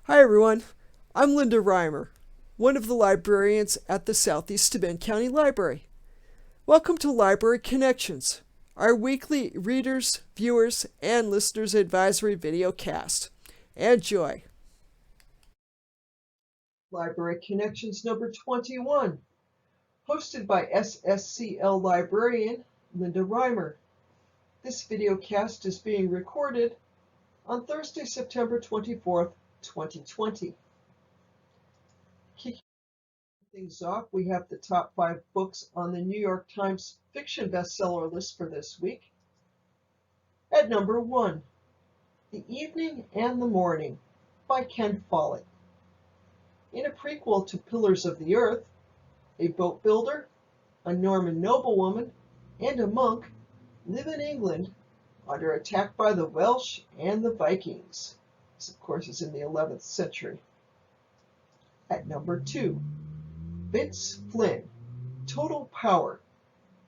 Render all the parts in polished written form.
Hi everyone, I'm Linda Reimer, one of the librarians at the Southeast Bend County Library. Welcome to Library Connections, our weekly readers, viewers, and listeners advisory video cast. Enjoy. Library Connections number 21, hosted by SSCL librarian Linda Reimer. This video cast is being recorded on Thursday, September 24th, 2020. Kicking things off, we have the top 5 books on the New York Times fiction bestseller list for this week. At number 1, The Evening and the Morning by Ken Follett. In a prequel to Pillars of the Earth, a boat builder, a Norman noblewoman, and a monk live in England under attack by the Welsh and the Vikings. This, of course, is in the 11th century. At number 2, Vince Flynn, Total Power,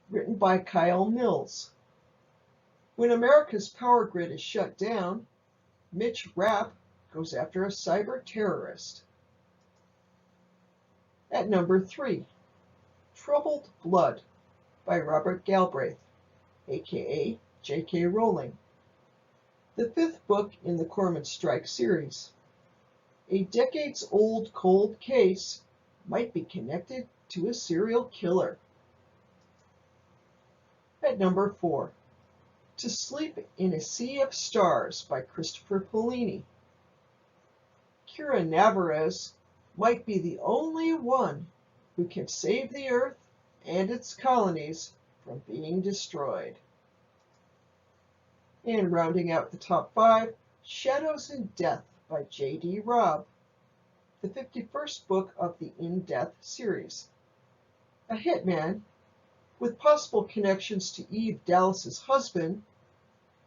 written by Kyle Mills. When America's power grid is shut down, Mitch Rapp goes after a cyber terrorist. At number 3, Troubled Blood by Robert Galbraith, aka J.K. Rowling. The 5th book in the Corman Strike series. A decades-old cold case might be connected to a serial killer. At number 4, To Sleep in a Sea of Stars by Christopher Paolini. Kira Navarez might be the only one who can save the Earth and its colonies from being destroyed. And rounding out the top 5, Shadows and Death by J.D. Robb, the 51st book of the In Death series. A hitman, with possible connections to Eve Dallas's husband,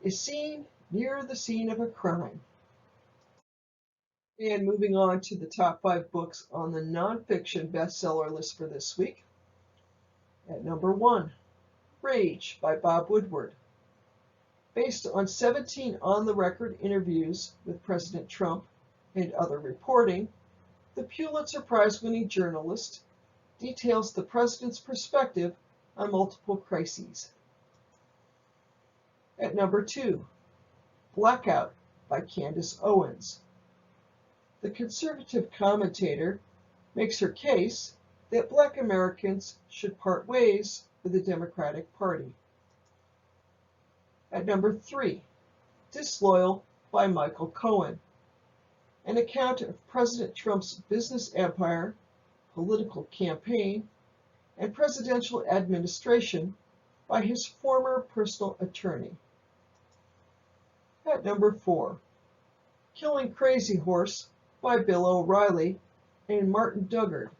is seen near the scene of a crime. And moving on to the top 5 books on the NonFiction bestseller list for this week. At number 1, Rage by Bob Woodward. Based on 17 on-the-record interviews with President Trump and other reporting, the Pulitzer Prize-winning journalist details the president's perspective on multiple crises. At number 2, Blackout by Candace Owens. The conservative commentator makes her case that Black Americans should part ways with the Democratic Party. At number 3, Disloyal by Michael Cohen. An account of President Trump's business empire, political campaign, and presidential administration by his former personal attorney. At number 4, Killing Crazy Horse by Bill O'Reilly and Martin Dugard.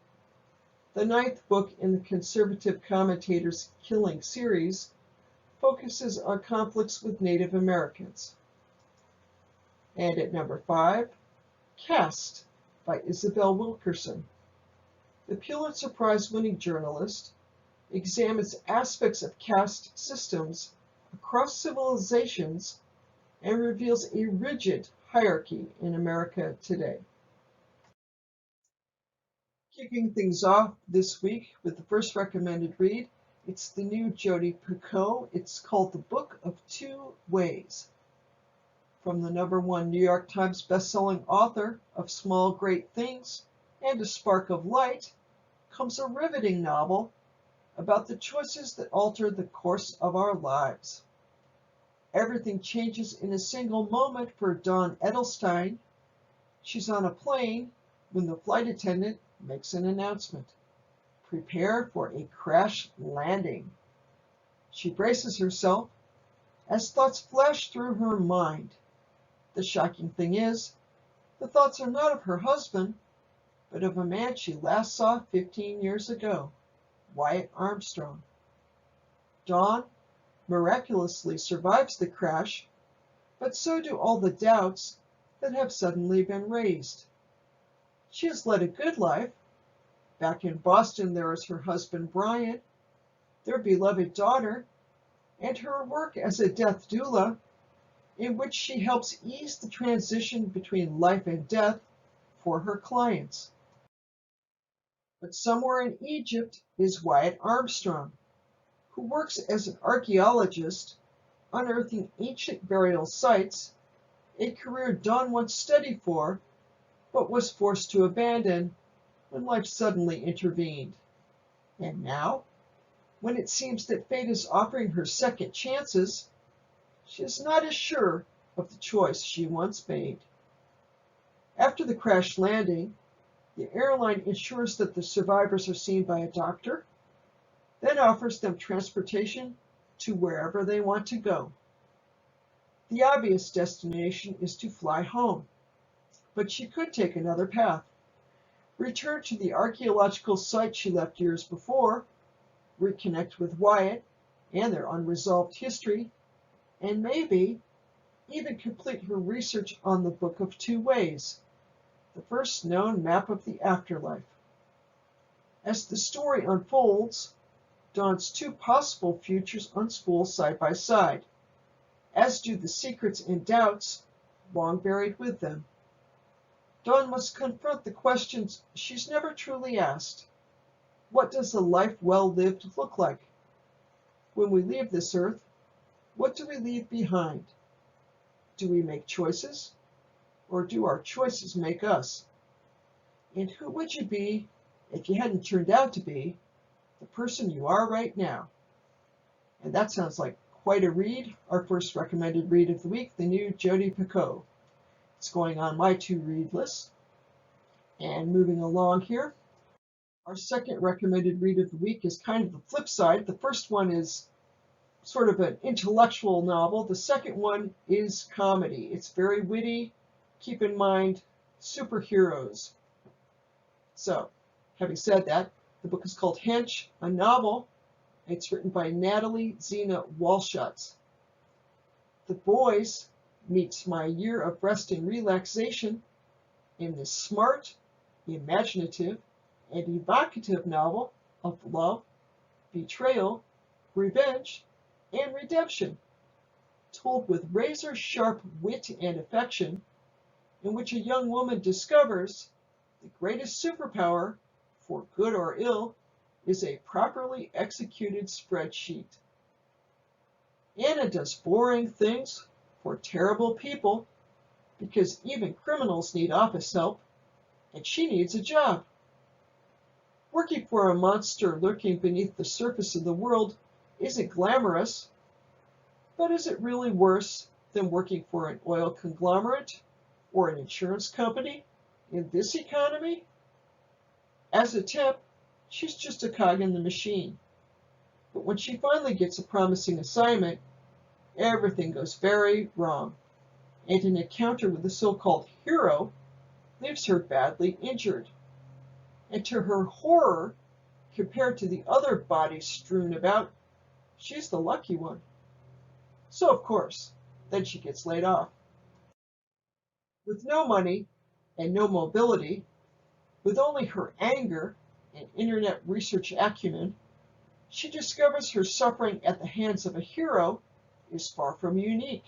The 9th book in the conservative commentator's Killing series focuses on conflicts with Native Americans. And at number 5, Caste by Isabel Wilkerson. The Pulitzer Prize-winning journalist examines aspects of caste systems across civilizations and reveals a rigid hierarchy in America today. Kicking things off this week with the first recommended read, it's the new Jodi Picoult. It's called The Book of Two Ways. From the number 1 New York Times bestselling author of Small Great Things and A Spark of Light comes a riveting novel about the choices that alter the course of our lives. Everything changes in a single moment for Dawn Edelstein. She's on a plane when the flight attendant makes an announcement. Prepare for a crash landing. She braces herself as thoughts flash through her mind. The shocking thing is, the thoughts are not of her husband, but of a man she last saw 15 years ago, Wyatt Armstrong. Dawn miraculously survives the crash, but so do all the doubts that have suddenly been raised. She has led a good life. Back in Boston, there is her husband, Brian, their beloved daughter, and her work as a death doula, in which she helps ease the transition between life and death for her clients. But somewhere in Egypt is Wyatt Armstrong, who works as an archaeologist, unearthing ancient burial sites, a career Dawn once studied for, but was forced to abandon when life suddenly intervened. And now, when it seems that fate is offering her second chances, she is not as sure of the choice she once made. After the crash landing, the airline ensures that the survivors are seen by a doctor, then offers them transportation to wherever they want to go. The obvious destination is to fly home, but she could take another path, return to the archaeological site she left years before, reconnect with Wyatt and their unresolved history, and maybe even complete her research on the Book of Two Ways, the first known map of the afterlife. As the story unfolds, Dawn's two possible futures unspool side by side, as do the secrets and doubts long buried with them. Dawn must confront the questions she's never truly asked. What does a life well lived look like? When we leave this earth, what do we leave behind? Do we make choices, or do our choices make us? And who would you be if you hadn't turned out to be the person you are right now? And that sounds like quite a read. Our first recommended read of the week, the new Jodi Picoult. It's going on my to-read list. And moving along here, our second recommended read of the week is kind of the flip side. The first one is sort of an intellectual novel. The second one is comedy. It's very witty. Keep in mind, superheroes. So, having said that, the book is called Hench, a novel. It's written by Natalie Zena Walshutz. The boys meets my year of rest and relaxation in this smart, imaginative, and evocative novel of love, betrayal, revenge, and redemption, told with razor-sharp wit and affection, in which a young woman discovers the greatest superpower, for good or ill, is a properly executed spreadsheet. Anna does boring things for terrible people because even criminals need office help, and she needs a job. Working for a monster lurking beneath the surface of the world isn't glamorous, but is it really worse than working for an oil conglomerate or an insurance company in this economy? As a temp, she's just a cog in the machine. But when she finally gets a promising assignment, everything goes very wrong, and an encounter with the so-called hero leaves her badly injured. And to her horror, compared to the other bodies strewn about, she's the lucky one. So of course, then she gets laid off. With no money and no mobility, with only her anger and internet research acumen, she discovers her suffering at the hands of a hero is far from unique.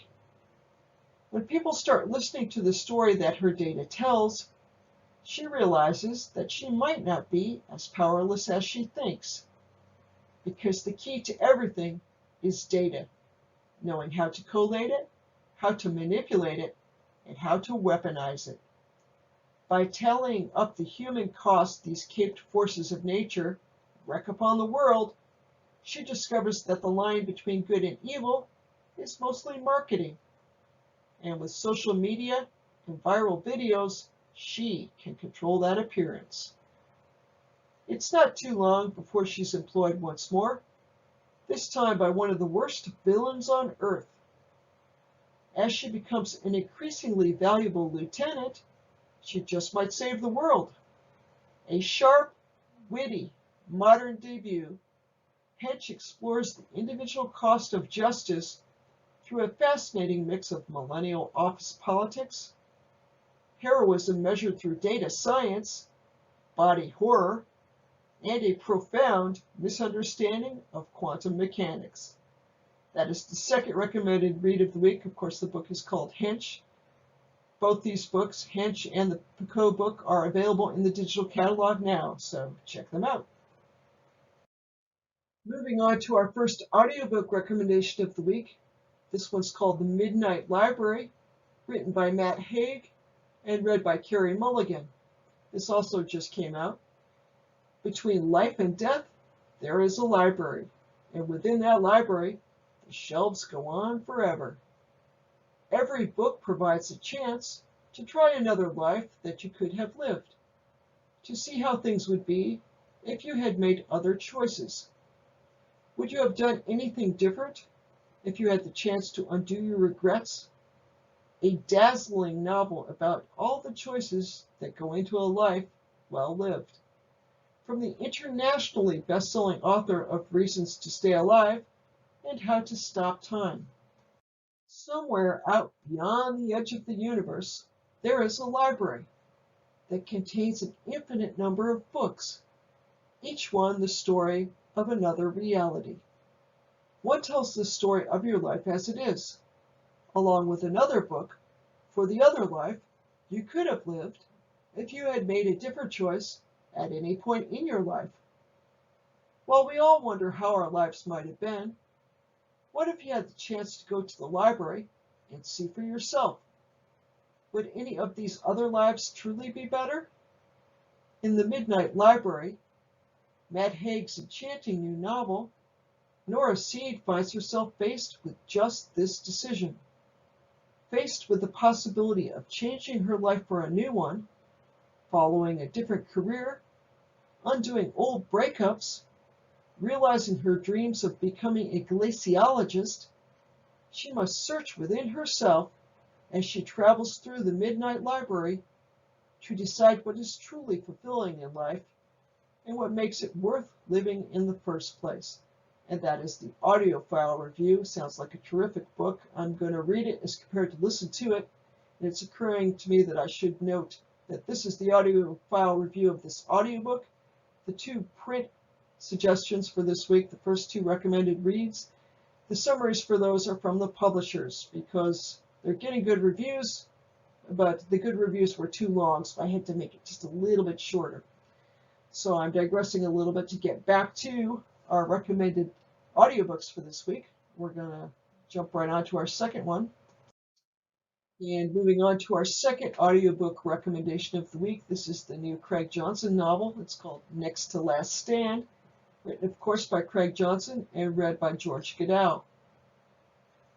When people start listening to the story that her data tells, she realizes that she might not be as powerless as she thinks, because the key to everything is data, knowing how to collate it, how to manipulate it, and how to weaponize it. By tallying up the human cost these caped forces of nature wreak upon the world, she discovers that the line between good and evil is mostly marketing. And with social media and viral videos, she can control that appearance. It's not too long before she's employed once more, this time by one of the worst villains on Earth. As she becomes an increasingly valuable lieutenant, she just might save the world. A sharp, witty, modern debut, Hench explores the individual cost of justice through a fascinating mix of millennial office politics, heroism measured through data science, body horror, and a profound misunderstanding of quantum mechanics. That is the second recommended read of the week. Of course, the book is called Hench. Both these books, Hench and the Picot book, are available in the digital catalog now, so check them out. Moving on to our first audiobook recommendation of the week. This one's called The Midnight Library, written by Matt Haig and read by Carrie Mulligan. This also just came out. Between life and death, there is a library, and within that library, the shelves go on forever. Every book provides a chance to try another life that you could have lived, to see how things would be if you had made other choices. Would you have done anything different if you had the chance to undo your regrets? A dazzling novel about all the choices that go into a life well lived. From the internationally best-selling author of Reasons to Stay Alive and How to Stop Time. Somewhere out beyond the edge of the universe, there is a library that contains an infinite number of books, each one the story of another reality. One tells the story of your life as it is, along with another book for the other life you could have lived if you had made a different choice at any point in your life. While we all wonder how our lives might have been, what if you had the chance to go to the library and see for yourself? Would any of these other lives truly be better? In The Midnight Library, Matt Haig's enchanting new novel, Nora Seed finds herself faced with just this decision. Faced with the possibility of changing her life for a new one, following a different career, undoing old breakups, realizing her dreams of becoming a glaciologist, she must search within herself as she travels through the Midnight Library to decide what is truly fulfilling in life and what makes it worth living in the first place. And that is the audiophile review. Sounds like a terrific book. I'm going to read it as compared to listen to it. And it's occurring to me that I should note that this is the audiophile review of this audiobook. The two print suggestions for this week, the first two recommended reads, the summaries for those are from the publishers because they're getting good reviews, but the good reviews were too long, so I had to make it just a little bit shorter. So I'm digressing a little bit to get back to our recommended audiobooks for this week. We're going to jump right on to our second one. And moving on to our second audiobook recommendation of the week, this is the new Craig Johnson novel. It's called Next to Last Stand, written, of course, by Craig Johnson and read by George Goodell.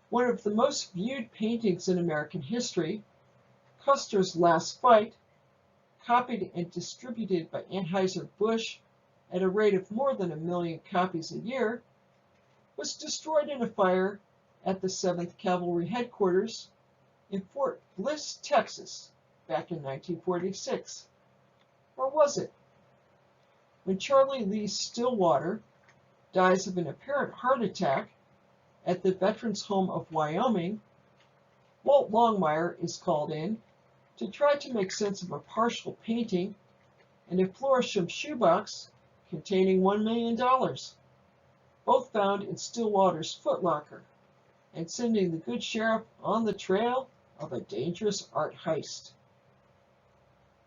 One of the most viewed paintings in American history, Custer's Last Fight, copied and distributed by Anheuser-Busch at a rate of more than 1 million copies a year, was destroyed in a fire at the 7th Cavalry Headquarters in Fort Bliss, Texas, back in 1946. Or was it? When Charlie Lee Stillwater dies of an apparent heart attack at the Veterans Home of Wyoming, Walt Longmire is called in to try to make sense of a partial painting and a Florisham shoebox containing $1 million, both found in Stillwater's footlocker, and sending the good sheriff on the trail of a dangerous art heist.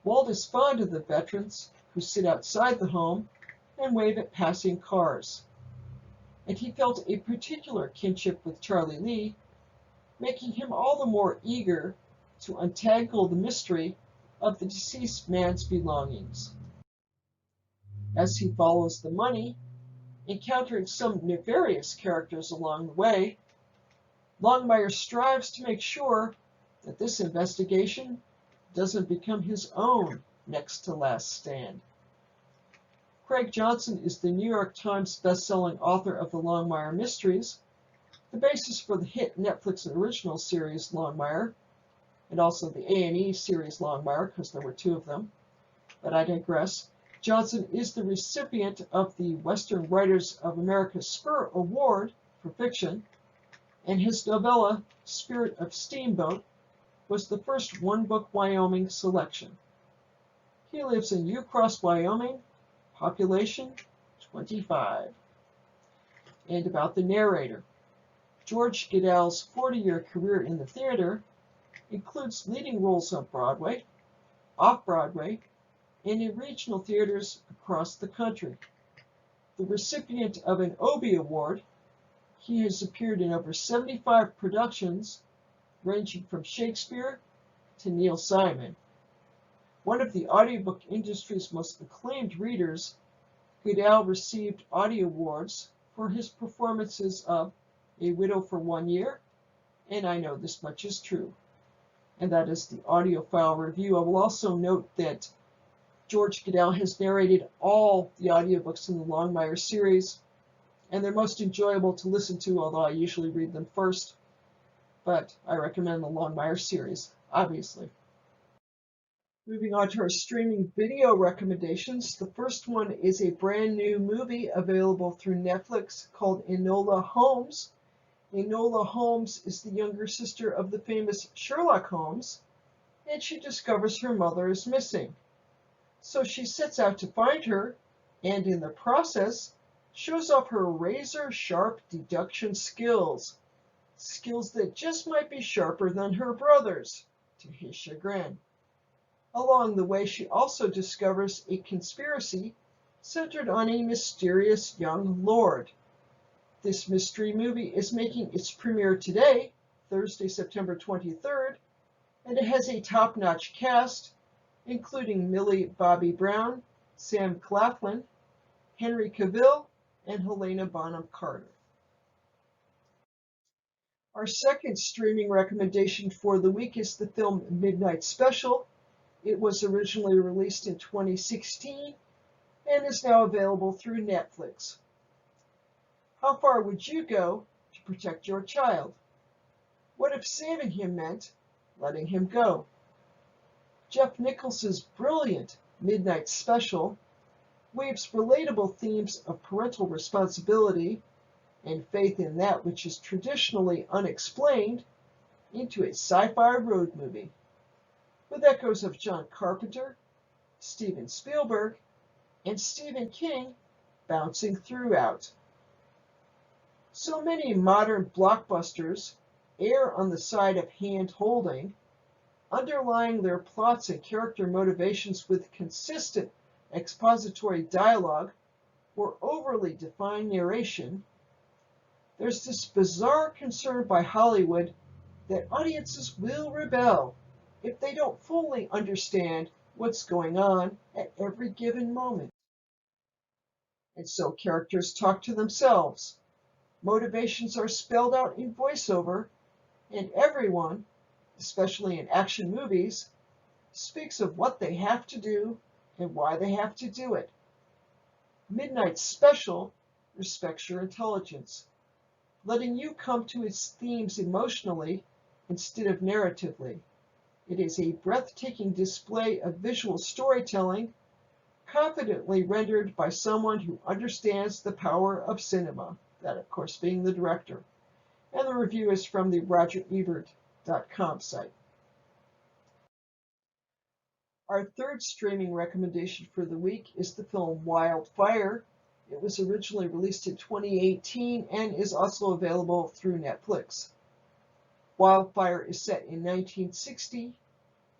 Walt is fond of the veterans who sit outside the home and wave at passing cars, and he felt a particular kinship with Charlie Lee, making him all the more eager to untangle the mystery of the deceased man's belongings. As he follows the money, encountering some nefarious characters along the way, Longmire strives to make sure that this investigation doesn't become his own next to last stand. Craig Johnson is the New York Times bestselling author of the Longmire Mysteries, the basis for the hit Netflix original series Longmire, and also the A&E series Longmire, because there were two of them. But I digress. Johnson is the recipient of the Western Writers of America Spur Award for fiction, and his novella, Spirit of Steamboat, was the first one-book Wyoming selection. He lives in Ucross, Wyoming, population 25. And about the narrator. George Goodell's 40-year career in the theater includes leading roles on Broadway, off-Broadway, and in regional theaters across the country. The recipient of an Obie Award, he has appeared in over 75 productions, ranging from Shakespeare to Neil Simon. One of the audiobook industry's most acclaimed readers, Goodell received audio awards for his performances of A Widow for 1 Year, and I Know This Much Is True. And that is the audiophile review. I will also note that George Goodell has narrated all the audiobooks in the Longmire series, and they're most enjoyable to listen to, although I usually read them first. But I recommend the Longmire series, obviously. Moving on to our streaming video recommendations. The first one is a brand new movie available through Netflix called Enola Holmes. Enola Holmes is the younger sister of the famous Sherlock Holmes, and she discovers her mother is missing. So she sets out to find her, and in the process, shows off her razor-sharp deduction skills. Skills that just might be sharper than her brother's, to his chagrin. Along the way, she also discovers a conspiracy centered on a mysterious young lord. This mystery movie is making its premiere today, Thursday, September 23rd, and it has a top-notch cast, including Millie Bobby Brown, Sam Claflin, Henry Cavill, and Helena Bonham Carter. Our second streaming recommendation for the week is the film Midnight Special. It was originally released in 2016 and is now available through Netflix. How far would you go to protect your child? What if saving him meant letting him go? Jeff Nichols' brilliant Midnight Special weaves relatable themes of parental responsibility and faith in that which is traditionally unexplained into a sci-fi road movie, with echoes of John Carpenter, Steven Spielberg, and Stephen King bouncing throughout. So many modern blockbusters err on the side of hand-holding, underlying their plots and character motivations with consistent expository dialogue or overly defined narration. There's this bizarre concern by Hollywood that audiences will rebel if they don't fully understand what's going on at every given moment. And so characters talk to themselves. Motivations are spelled out in voiceover, and everyone, especially in action movies, speaks of what they have to do and why they have to do it. Midnight Special respects your intelligence, letting you come to its themes emotionally instead of narratively. It is a breathtaking display of visual storytelling, confidently rendered by someone who understands the power of cinema, that of course being the director. And the review is from the RogerEbert.com site. Our third streaming recommendation for the week is the film Wildfire. It was originally released in 2018 and is also available through Netflix. Wildfire is set in 1960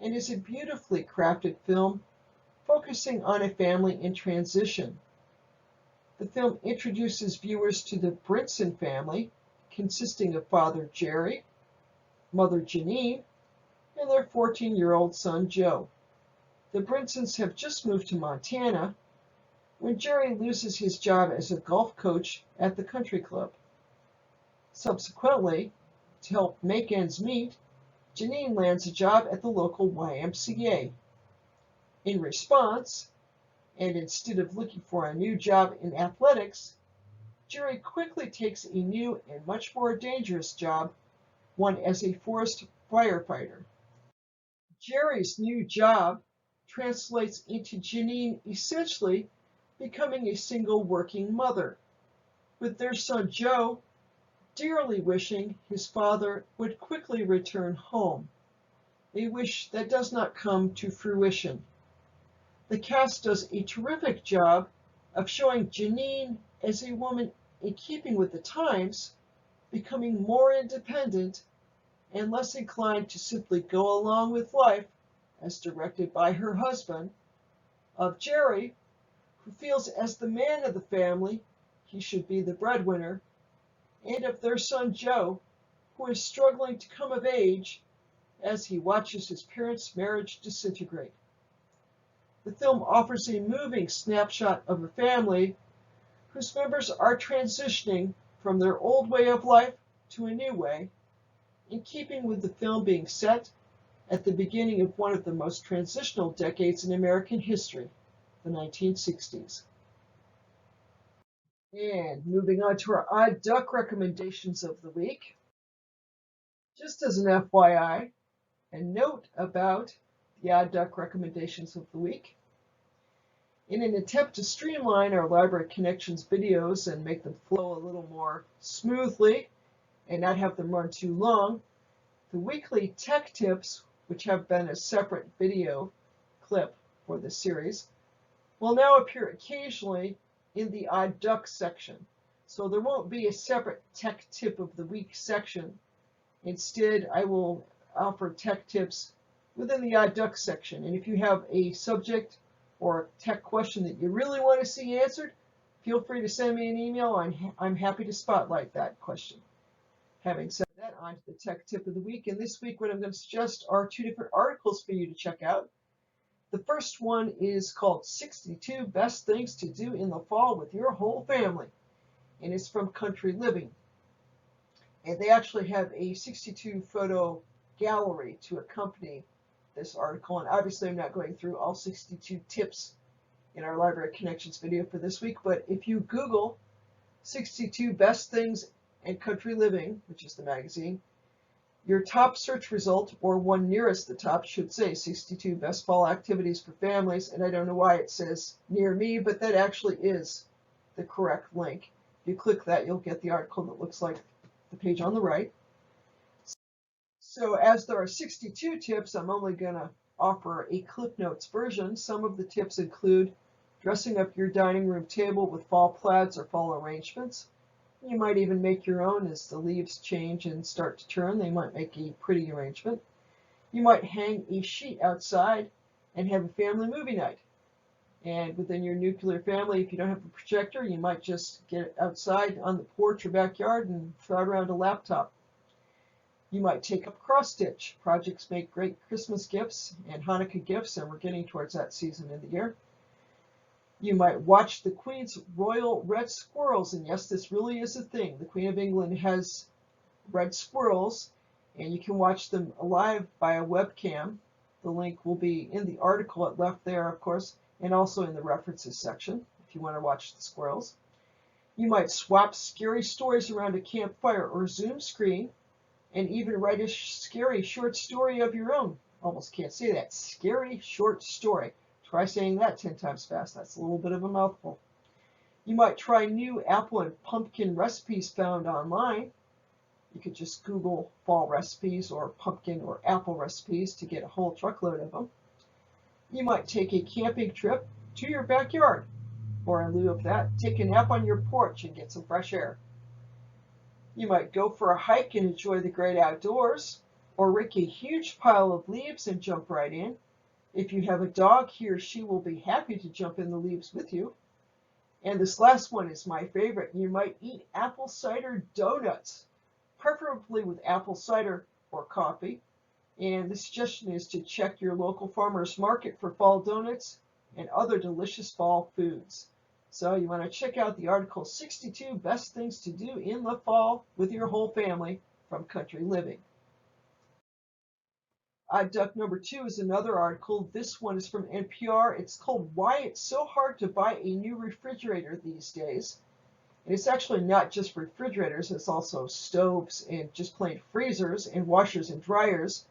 and is a beautifully crafted film focusing on a family in transition. The film introduces viewers to the Brinson family, consisting of Father Jerry, Mother Janine, and their 14-year-old son Joe. The Brinsons have just moved to Montana when Jerry loses his job as a golf coach at the country club. Subsequently, to help make ends meet, Janine lands a job at the local YMCA. In response, and instead of looking for a new job in athletics, Jerry quickly takes a new and much more dangerous job, one as a forest firefighter. Jerry's new job translates into Janine essentially becoming a single working mother, with their son Joe dearly wishing his father would quickly return home, a wish that does not come to fruition. The cast does a terrific job of showing Janine as a woman in keeping with the times, becoming more independent and less inclined to simply go along with life, as directed by her husband, of Jerry, who feels as the man of the family he should be the breadwinner, and of their son Joe, who is struggling to come of age as he watches his parents' marriage disintegrate. The film offers a moving snapshot of a family whose members are transitioning from their old way of life to a new way, in keeping with the film being set at the beginning of one of the most transitional decades in American history, the 1960s. And moving on to our Odd Duck recommendations of the week. Just as an FYI, a note about the Odd Duck recommendations of the week. In an attempt to streamline our Library Connections videos and make them flow a little more smoothly and not have them run too long, the weekly tech tips, which have been a separate video clip for this series, will now appear occasionally in the Odd Duck section. So there won't be a separate tech tip of the week section. Instead, I will offer tech tips within the Odd Duck section. And if you have a subject or a tech question that you really want to see answered, feel free to send me an email. I'm happy to spotlight that question. Having said that, on to the tech tip of the week. And this week, what I'm going to suggest are two different articles for you to check out. The first one is called 62 Best Things to Do in the Fall with Your Whole Family, and it's from Country Living. And they actually have a 62 photo gallery to accompany this article. And obviously, I'm not going through all 62 tips in our Library Connections video for this week, but if you Google 62 Best Things and Country Living, which is the magazine, your top search result, or one nearest the top, should say 62 Best Fall Activities for Families. And I don't know why it says near me, but that actually is the correct link. If you click that, you'll get the article that looks like the page on the right. So as there are 62 tips, I'm only going to offer a Clip Notes version. Some of the tips include dressing up your dining room table with fall plaids or fall arrangements. You might even make your own as the leaves change and start to turn. They might make a pretty arrangement. You might hang a sheet outside and have a family movie night. And within your nuclear family, if you don't have a projector, you might just get outside on the porch or backyard and throw around a laptop. You might take up cross-stitch. Projects make great Christmas gifts and Hanukkah gifts, and we're getting towards that season of the year. You might watch the Queen's Royal Red Squirrels, and yes, this really is a thing. The Queen of England has red squirrels, and you can watch them live by a webcam. The link will be in the article at left there, of course, and also in the references section if you want to watch the squirrels. You might swap scary stories around a campfire or Zoom screen, and even write a scary short story of your own. Almost can't say that. Scary short story. Try saying that 10 times fast. That's a little bit of a mouthful. You might try new apple and pumpkin recipes found online. You could just Google fall recipes or pumpkin or apple recipes to get a whole truckload of them. You might take a camping trip to your backyard, or in lieu of that, take a nap on your porch and get some fresh air. You might go for a hike and enjoy the great outdoors, or rake a huge pile of leaves and jump right in. If you have a dog, he or she will be happy to jump in the leaves with you. And this last one is my favorite. You might eat apple cider donuts, preferably with apple cider or coffee. And the suggestion is to check your local farmer's market for fall donuts and other delicious fall foods. So you want to check out the article 62 Best Things to Do in the Fall with Your Whole Family from Country Living. Odd Duck number 2 is another article. This one is from NPR. It's called Why It's So Hard to Buy a New Refrigerator These Days. And it's actually not just refrigerators, it's also stoves and just plain freezers and washers and dryers.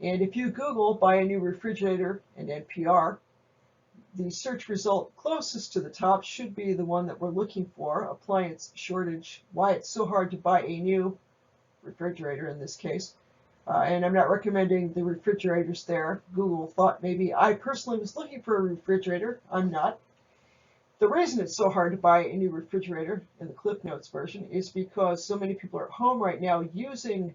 And if you Google buy a new refrigerator and NPR, the search result closest to the top should be the one that we're looking for, appliance shortage, why it's so hard to buy a new refrigerator in this case. And I'm not recommending the refrigerators there. Google thought maybe I personally was looking for a refrigerator. I'm not. The reason it's so hard to buy a new refrigerator in the Clip Notes version is because so many people are at home right now using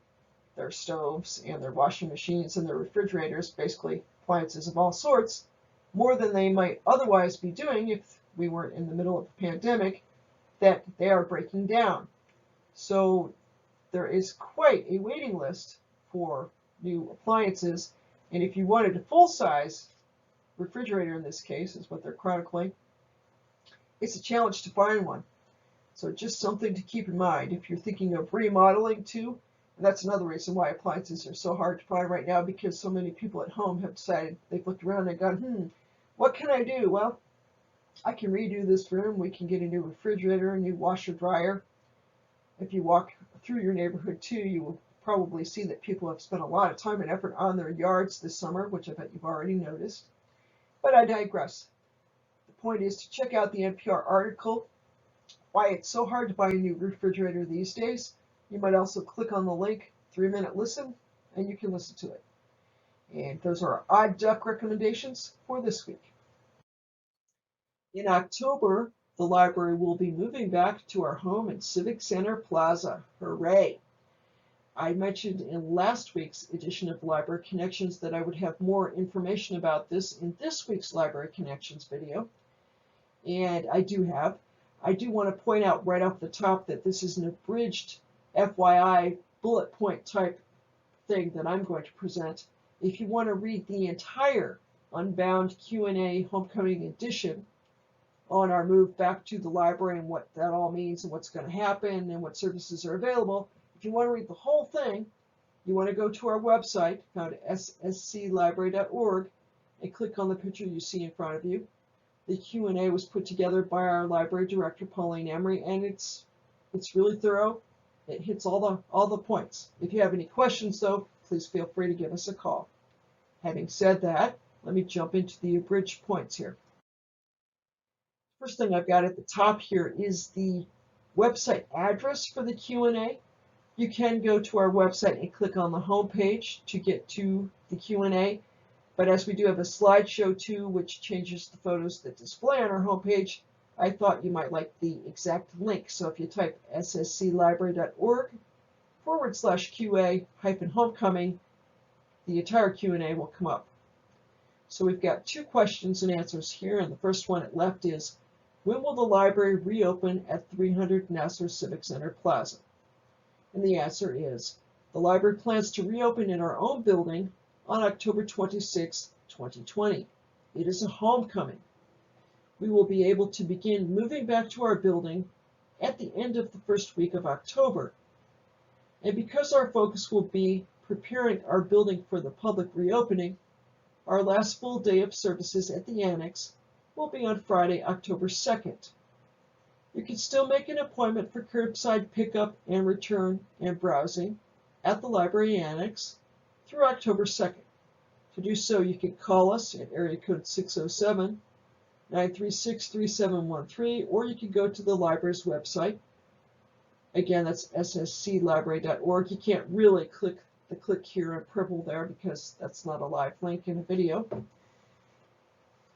their stoves and their washing machines and their refrigerators, basically appliances of all sorts, more than they might otherwise be doing if we weren't in the middle of a pandemic, that they are breaking down. So there is quite a waiting list for new appliances. And if you wanted a full-size refrigerator, in this case, is what they're chronicling, it's a challenge to find one. So just something to keep in mind if you're thinking of remodeling too. And that's another reason why appliances are so hard to find right now, because so many people at home have decided, they've looked around and gone, what can I do? Well, I can redo this room. We can get a new refrigerator, a new washer dryer. If you walk through your neighborhood too, you will probably see that people have spent a lot of time and effort on their yards this summer, which I bet you've already noticed. But I digress. The point is to check out the NPR article, why it's so hard to buy a new refrigerator these days. You might also click on the link, 3-minute listen, and you can listen to it. And those are our odd duck recommendations for this week. In October, the library will be moving back to our home in Civic Center Plaza. Hooray! I mentioned in last week's edition of Library Connections that I would have more information about this in this week's Library Connections video. And I do have. I do want to point out right off the top that this is an abridged FYI bullet point type thing that I'm going to present. If you want to read the entire Unbound Q&A Homecoming edition on our move back to the library and what that all means and what's going to happen and what services are available, if you want to read the whole thing, you want to go to our website, found at ssclibrary.org, and click on the picture you see in front of you. The Q&A was put together by our library director, Pauline Emery, and it's really thorough. It hits all the points. If you have any questions, though, please feel free to give us a call. Having said that, let me jump into the abridged points here. First thing I've got at the top here is the website address for the Q&A. You can go to our website and click on the home page to get to the Q&A. But as we do have a slideshow too, which changes the photos that display on our homepage, I thought you might like the exact link. So if you type ssclibrary.org/QA-homecoming, the entire Q&A will come up. So we've got 2 questions and answers here, and the first one at left is, when will the library reopen at 300 Nassau Civic Center Plaza? And the answer is, the library plans to reopen in our own building on October 26, 2020. It is a homecoming. We will be able to begin moving back to our building at the end of the first week of October. And because our focus will be preparing our building for the public reopening, our last full day of services at the annex will be on Friday, October 2nd. You can still make an appointment for curbside pickup and return and browsing at the library annex through October 2nd. To do so, you can call us at area code 607-936-3713, or you can go to the library's website. Again, that's ssclibrary.org. You can't really click the click here in purple there because that's not a live link in a video.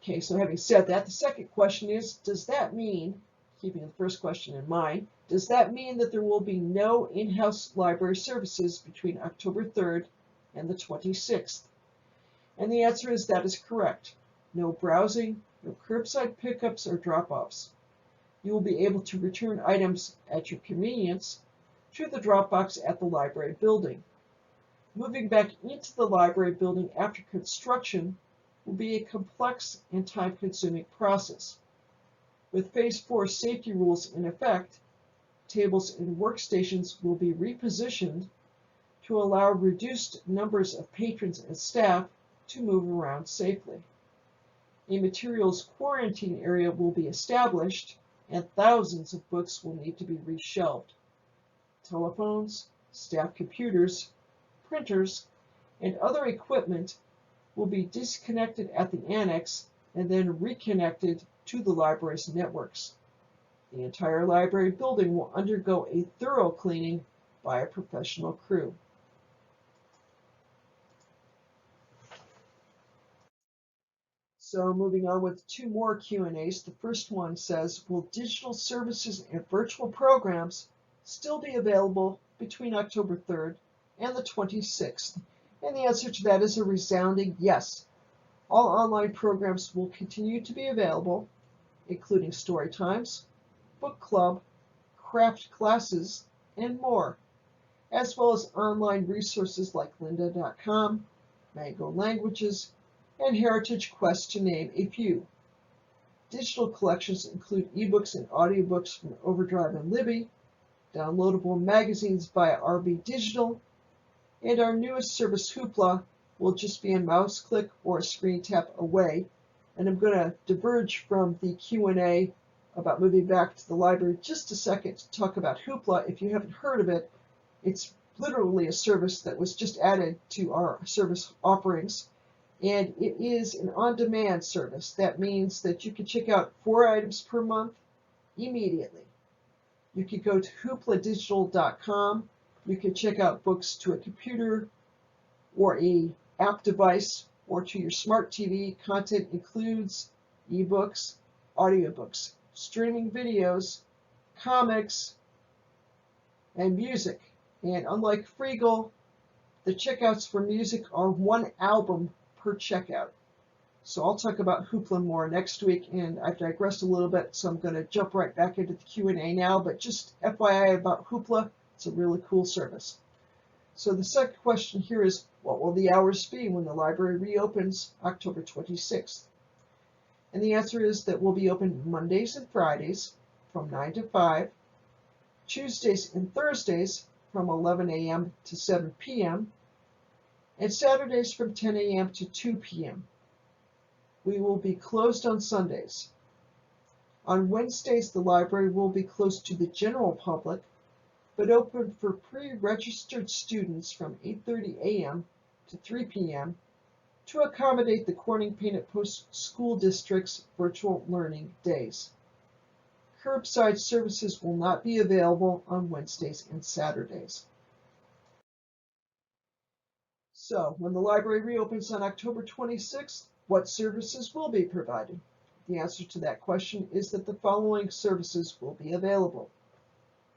Okay, so having said that, the second question is, does that mean, keeping the first question in mind, does that mean that there will be no in-house library services between October 3rd and the 26th? And the answer is that is correct. No browsing, no curbside pickups or drop-offs. You will be able to return items at your convenience to the drop box at the library building. Moving back into the library building after construction will be a complex and time-consuming process. With Phase 4 safety rules in effect, tables and workstations will be repositioned to allow reduced numbers of patrons and staff to move around safely. A materials quarantine area will be established, and thousands of books will need to be reshelved. Telephones, staff computers, printers, and other equipment will be disconnected at the annex and then reconnected to the library's networks. The entire library building will undergo a thorough cleaning by a professional crew. So moving on with 2 more Q&As. The first one says, will digital services and virtual programs still be available between October 3rd and the 26th? And the answer to that is a resounding yes. All online programs will continue to be available, including story times, book club, craft classes, and more, as well as online resources like lynda.com, Mango Languages, and Heritage Quest, to name a few. Digital collections include eBooks and audiobooks from Overdrive and Libby, downloadable magazines via RB Digital, and our newest service, Hoopla, will just be a mouse click or a screen tap away. And I'm going to diverge from the Q&A about moving back to the library just a second to talk about Hoopla. If you haven't heard of it, it's literally a service that was just added to our service offerings. And it is an on-demand service. That means that you can check out 4 items per month immediately. You can go to hoopladigital.com. You can check out books to a computer or a app device or to your smart TV. Content includes ebooks, audiobooks, streaming videos, comics, and music. And unlike Freegal, the checkouts for music are 1 album per checkout. So I'll talk about Hoopla more next week, and I've digressed a little bit, so I'm going to jump right back into the Q&A now. But just FYI about Hoopla, it's a really cool service. So the second question here is, what will the hours be when the library reopens October 26th? And the answer is that we'll be open Mondays and Fridays from 9 to 5, Tuesdays and Thursdays from 11 a.m. to 7 p.m., and Saturdays from 10 a.m. to 2 p.m. We will be closed on Sundays. On Wednesdays, the library will be closed to the general public, but open for pre-registered students from 8:30 a.m. to 3 p.m. to accommodate the Corning Painted Post School District's virtual learning days. Curbside services will not be available on Wednesdays and Saturdays. So, when the library reopens on October 26th, what services will be provided? The answer to that question is that the following services will be available: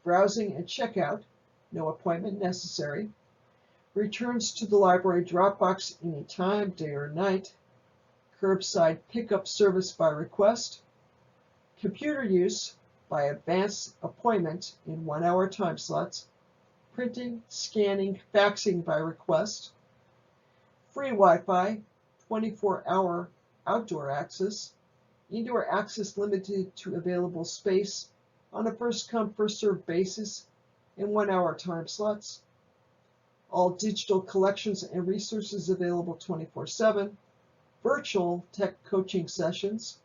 browsing and checkout, no appointment necessary; returns to the library Dropbox anytime, day or night; curbside pickup service by request; computer use by advance appointment in 1-hour time slots; printing, scanning, faxing by request; free Wi-Fi, 24-hour outdoor access; indoor access limited to available space on a first-come, first-served basis in 1-hour time slots; all digital collections and resources available 24/7, virtual tech coaching sessions,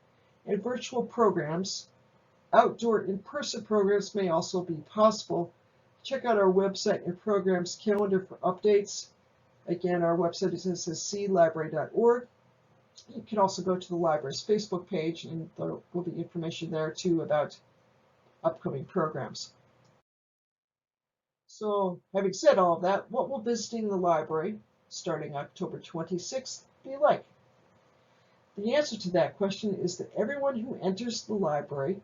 and virtual programs. Outdoor in-person programs may also be possible. Check out our website and programs calendar for updates. Again, our website is ssclibrary.org. You can also go to the library's Facebook page, and there will be information there too about upcoming programs. So, having said all of that, what will visiting the library starting October 26th be like? The answer to that question is that everyone who enters the library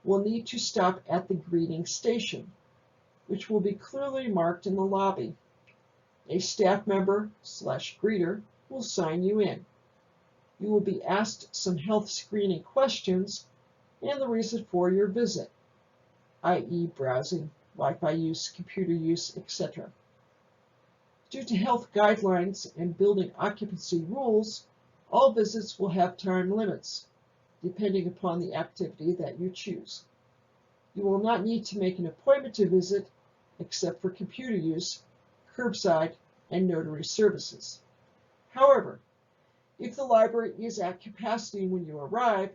will need to stop at the greeting station, which will be clearly marked in the lobby. A staff member / greeter will sign you in. You will be asked some health screening questions and the reason for your visit, i.e. browsing, Wi-Fi use, computer use, etc. Due to health guidelines and building occupancy rules, all visits will have time limits, depending upon the activity that you choose. You will not need to make an appointment to visit, except for computer use, curbside, and notary services. However, if the library is at capacity when you arrive,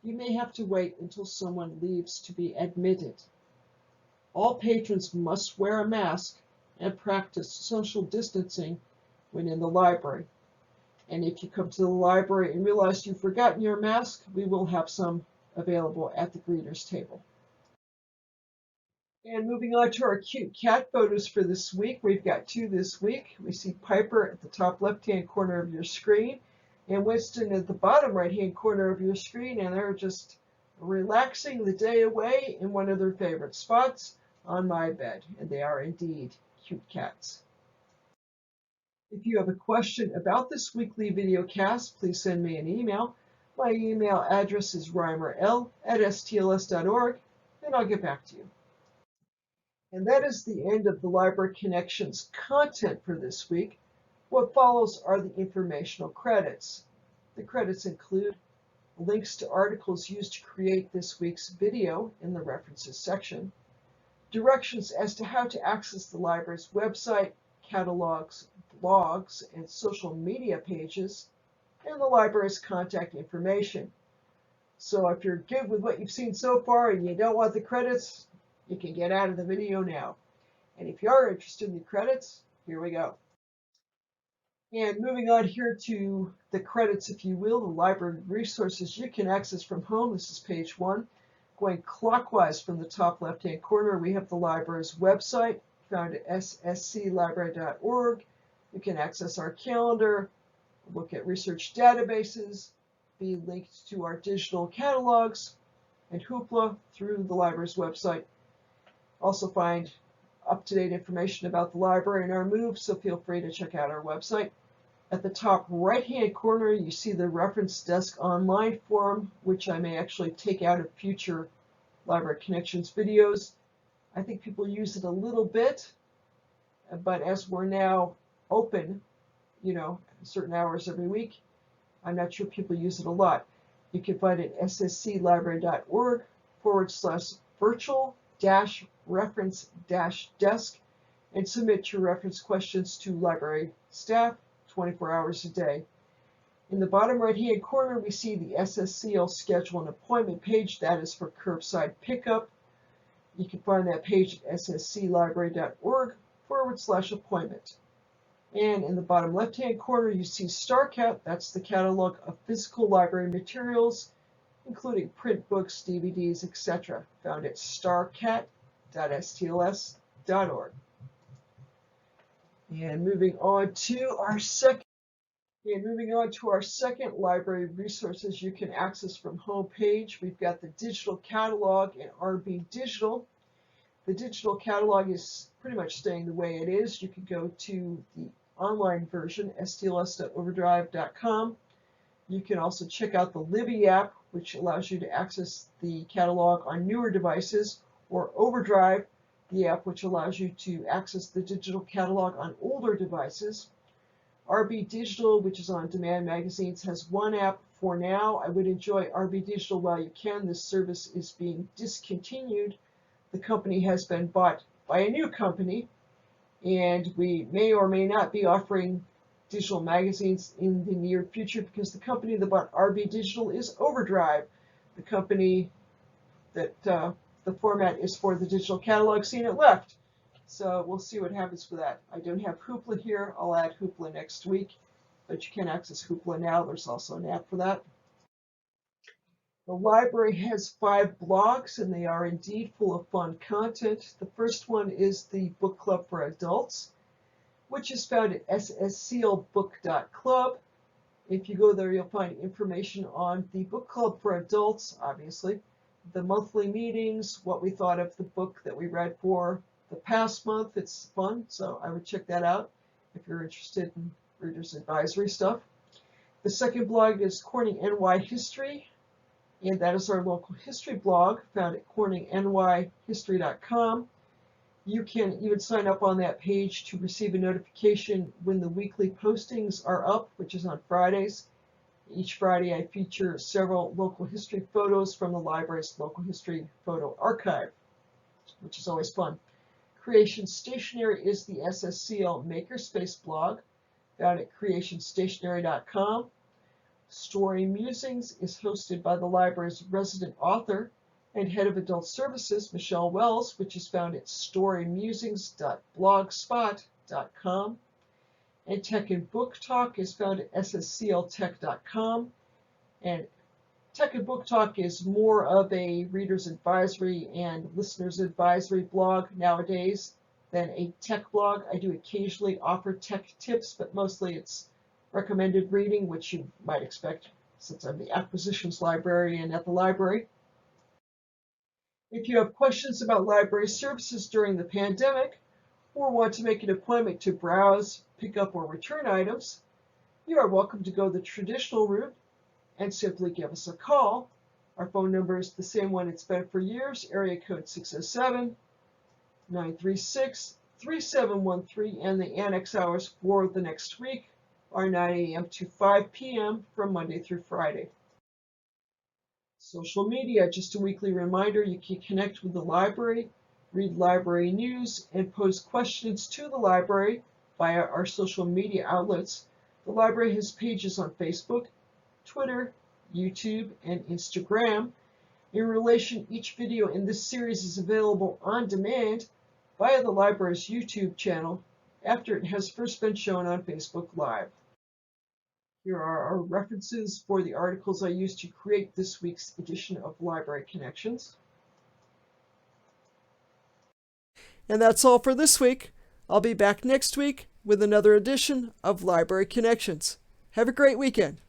you may have to wait until someone leaves to be admitted. All patrons must wear a mask and practice social distancing when in the library. And if you come to the library and realize you've forgotten your mask, we will have some available at the greeters table. And moving on to our cute cat photos for this week, we've got 2 this week. We see Piper at the top left-hand corner of your screen and Winston at the bottom right-hand corner of your screen, and they're just relaxing the day away in one of their favorite spots on my bed, and they are indeed cute cats. If you have a question about this weekly video cast, please send me an email. My email address is reimerl@stls.org, and I'll get back to you. And that is the end of the Library Connections content for this week. What follows are the informational credits. The credits include links to articles used to create this week's video in the references section, directions as to how to access the library's website, catalogs, blogs, and social media pages, and the library's contact information. So if you're good with what you've seen so far and you don't want the credits, you can get out of the video now. And if you are interested in the credits, here we go. And moving on here to the credits, if you will, the library resources you can access from home. This is page 1. Going clockwise from the top left-hand corner, we have the library's website, found at ssclibrary.org. You can access our calendar, look at research databases, be linked to our digital catalogs and Hoopla through the library's website. Also find up-to-date information about the library and our move, so feel free to check out our website. At the top right-hand corner, you see the Reference Desk online forum, which I may actually take out of future Library Connections videos. I think people use it a little bit, but as we're now open, certain hours every week, I'm not sure people use it a lot. You can find it at ssclibrary.org/virtual-reference-desk and submit your reference questions to library staff 24 hours a day. In the bottom right-hand corner, we see the SSCL schedule and appointment page. That is for curbside pickup. You can find that page at ssclibrary.org/appointment. And in the bottom left-hand corner, you see StarCat. That's the catalog of physical library materials, including print books, DVDs, etc., found at starcat.stls.org. And moving on to our second library resources you can access from home page, we've got the digital catalog and RB Digital. The digital catalog is pretty much staying the way it is. You can go to the online version, stls.overdrive.com. You can also check out the Libby app, which allows you to access the catalog on newer devices, or Overdrive, the app which allows you to access the digital catalog on older devices. RB Digital, which is on demand magazines, has one app for now. I would enjoy RB Digital while you can. This service is being discontinued. The company has been bought by a new company, and we may or may not be offering digital magazines in the near future because the company that bought RB Digital is Overdrive, the company that the format is for the digital catalog scene. It left. So we'll see what happens with that. I don't have Hoopla here. I'll add Hoopla next week, but you can access Hoopla now. There's also an app for that. The library has 5 blogs, and they are indeed full of fun content. The first one is the Book Club for Adults, which is found at ssclbook.club. If you go there, you'll find information on the Book Club for Adults, obviously, the monthly meetings, what we thought of the book that we read for the past month. It's fun, so I would check that out if you're interested in Reader's Advisory stuff. The second blog is Corning NY History, and that is our local history blog found at corningnyhistory.com. You can even sign up on that page to receive a notification when the weekly postings are up, which is on Fridays. Each Friday I feature several local history photos from the library's local history photo archive, which is always fun. Creation Stationery is the SSCL Makerspace blog found at creationstationery.com. Story Musings is hosted by the library's resident author and head of adult services, Michelle Wells, which is found at storymusings.blogspot.com. And Tech and Book Talk is found at sscltech.com. And Tech and Book Talk is more of a reader's advisory and listener's advisory blog nowadays than a tech blog. I do occasionally offer tech tips, but mostly it's recommended reading, which you might expect since I'm the acquisitions librarian at the library. If you have questions about library services during the pandemic, or want to make an appointment to browse, pick up, or return items, you are welcome to go the traditional route and simply give us a call. Our phone number is the same one it's been for years, area code 607-936-3713, and the annex hours for the next week are 9 a.m. to 5 p.m. from Monday through Friday. Social media, just a weekly reminder, you can connect with the library, read library news, and pose questions to the library via our social media outlets. The library has pages on Facebook, Twitter, YouTube, and Instagram. In relation, each video in this series is available on demand via the library's YouTube channel after it has first been shown on Facebook Live. Here are our references for the articles I used to create this week's edition of Library Connections. And that's all for this week. I'll be back next week with another edition of Library Connections. Have a great weekend.